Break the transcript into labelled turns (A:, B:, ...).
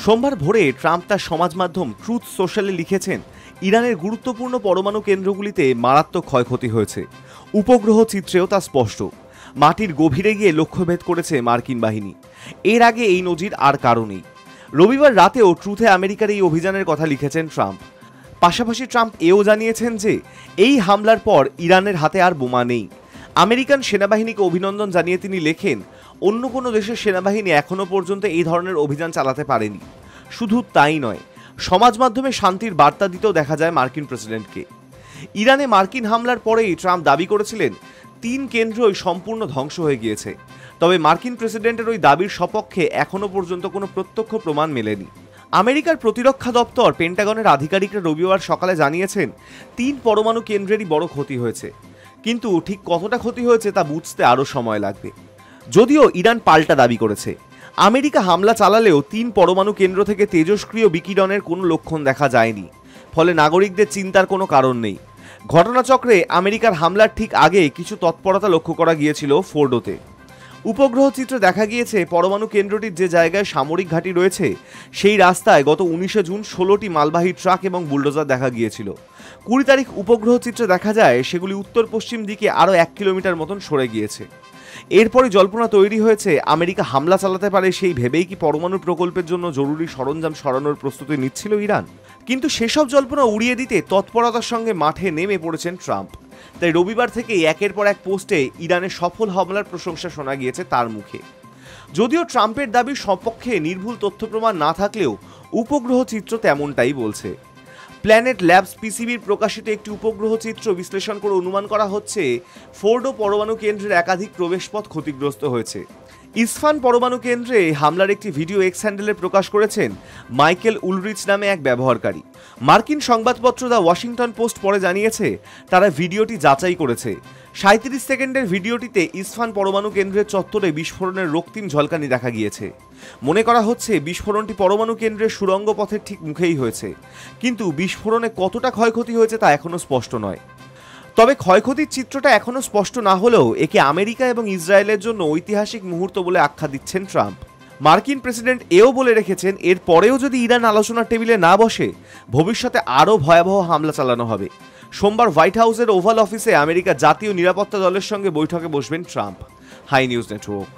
A: সোমবার ভোরে ট্রাম্প তার সমাজ মাধ্যম ট্রুথ সোশ্যালে লিখেছেন, ইরানের গুরুত্বপূর্ণ পরমাণু কেন্দ্রগুলিতে মারাত্মক ক্ষয়ক্ষতি হয়েছে। উপগ্রহ চিত্রেও তা স্পষ্ট। মাটির গভীরে গিয়ে লক্ষ্যভেদ করেছে মার্কিন বাহিনী। এর আগে এই নজির আর কারো নেই। রবিবার রাতেও ট্রুথে আমেরিকার এই অভিযানের কথা লিখেছেন ট্রাম্প। পাশাপাশি ট্রাম্প এও জানিয়েছেন যে এই হামলার পর ইরানের হাতে আর বোমা নেই। আমেরিকান সেনাবাহিনীকে অভিনন্দন জানিয়ে তিনি লেখেন, অন্য কোনো দেশের সেনাবাহিনী এখনও পর্যন্ত এই ধরনের অভিযান চালাতে পারেনি। শুধু তাই নয়, সমাজ মাধ্যমে শান্তির বার্তা দিতেও দেখা যায় মার্কিন প্রেসিডেন্টকে। ইরানে মার্কিন হামলার পরেই ট্রাম্প দাবি করেছিলেন 3 কেন্দ্রই সম্পূর্ণ ধ্বংস হয়ে গিয়েছে। তবে মার্কিন প্রেসিডেন্টের ওই দাবির সপক্ষে এখনও পর্যন্ত কোনো প্রত্যক্ষ প্রমাণ মেলেনি। আমেরিকার প্রতিরক্ষা দপ্তর পেন্টাগনের আধিকারিকরা রবিবার সকালে জানিয়েছেন 3 পরমাণু কেন্দ্রেরই বড় ক্ষতি হয়েছে, কিন্তু ঠিক কতটা ক্ষতি হয়েছে তা বুঝতে আরও সময় লাগবে। যদিও ইরান পাল্টা দাবি করেছে, আমেরিকা হামলা চালালেও 3 পরমাণু কেন্দ্র থেকে তেজস্ক্রিয় বিকিরণের কোনো লক্ষণ দেখা যায়নি, ফলে নাগরিকদের চিন্তার কোনো কারণ নেই। ঘটনাচক্রে আমেরিকার হামলার ঠিক আগে কিছু তৎপরতা লক্ষ্য করা গিয়েছিল ফোর্ডোতে। উপগ্রহ চিত্রে দেখা গিয়েছে পরমাণু কেন্দ্রটির যে জায়গায় সামরিক ঘাঁটি রয়েছে সেই রাস্তায় গত 19 জুন 16টি মালবাহী ট্রাক এবং বুলডোজার দেখা গিয়েছিল। 20 তারিখ উপগ্রহ চিত্রে দেখা যায় সেগুলি উত্তর পশ্চিম দিকে আরও 1 কিলোমিটার মতন সরে গিয়েছে। এরপরই জল্পনা তৈরি হয়েছে আমেরিকা হামলা চালাতে পারে সেই ভেবেই কি পরমাণু প্রকল্পের জন্য জরুরি সরঞ্জাম সরানোর প্রস্তুতি নিচ্ছিল ইরান। কিন্তু সেসব জল্পনা উড়িয়ে দিতে তৎপরতার সঙ্গে মাঠে নেমে পড়েছেন ট্রাম্প। তাই রবিবার থেকেই একের পর এক পোস্টে ইরানের সফল হামলার প্রশংসা শোনা গিয়েছে তার মুখে। যদিও ট্রাম্পের দাবির সপক্ষে নির্ভুল তথ্য প্রমাণ না থাকলেও উপগ্রহ চিত্র তেমনটাই বলছে। প্ল্যানেট ল্যাবস পিসিবির প্রকাশিত একটি উপগ্রহ চিত্র বিশ্লেষণ করে অনুমান করা হচ্ছে ফোর্ডো পরমাণু কেন্দ্রের একাধিক প্রবেশপথ ক্ষতিগ্রস্ত হয়েছে। ইসফান পরমাণু কেন্দ্রে হামলার একটি ভিডিও এক্স হ্যান্ডেলে প্রকাশ করেছেন মাইকেল উলরিচ নামে এক ব্যবহারকারী। মার্কিন সংবাদপত্র দ্য ওয়াশিংটন পোস্ট পরে জানিয়েছে তারা ভিডিওটি যাচাই করেছে। 37 সেকেন্ডের ভিডিওটিতে ইসফান পরমাণু কেন্দ্রের চত্বরে বিস্ফোরণের রক্তিম ঝলকানি দেখা গিয়েছে। মনে করা হচ্ছে বিস্ফোরণটি পরমাণু কেন্দ্রের সুড়ঙ্গ পথের ঠিক মুখেই হয়েছে, কিন্তু বিস্ফোরণে কতটা ক্ষয়ক্ষতি হয়েছে তা এখনও স্পষ্ট নয়। তবে ক্ষয়ক্ষতির চিত্রটা এখনও স্পষ্ট না হলেও একে আমেরিকা এবং ইসরায়েলের জন্য ঐতিহাসিক মুহূর্ত বলে আখ্যা দিচ্ছেন ট্রাম্প। মার্কিন প্রেসিডেন্ট এও বলে রেখেছেন এর পরেও যদি ইরান আলোচনার টেবিলে না বসে ভবিষ্যতে আরও ভয়াবহ হামলা চালানো হবে। সোমবার হোয়াইট হাউসের ওভাল অফিসে আমেরিকা জাতীয় নিরাপত্তা দলের সঙ্গে বৈঠকে বসবেন ট্রাম্প। High news network.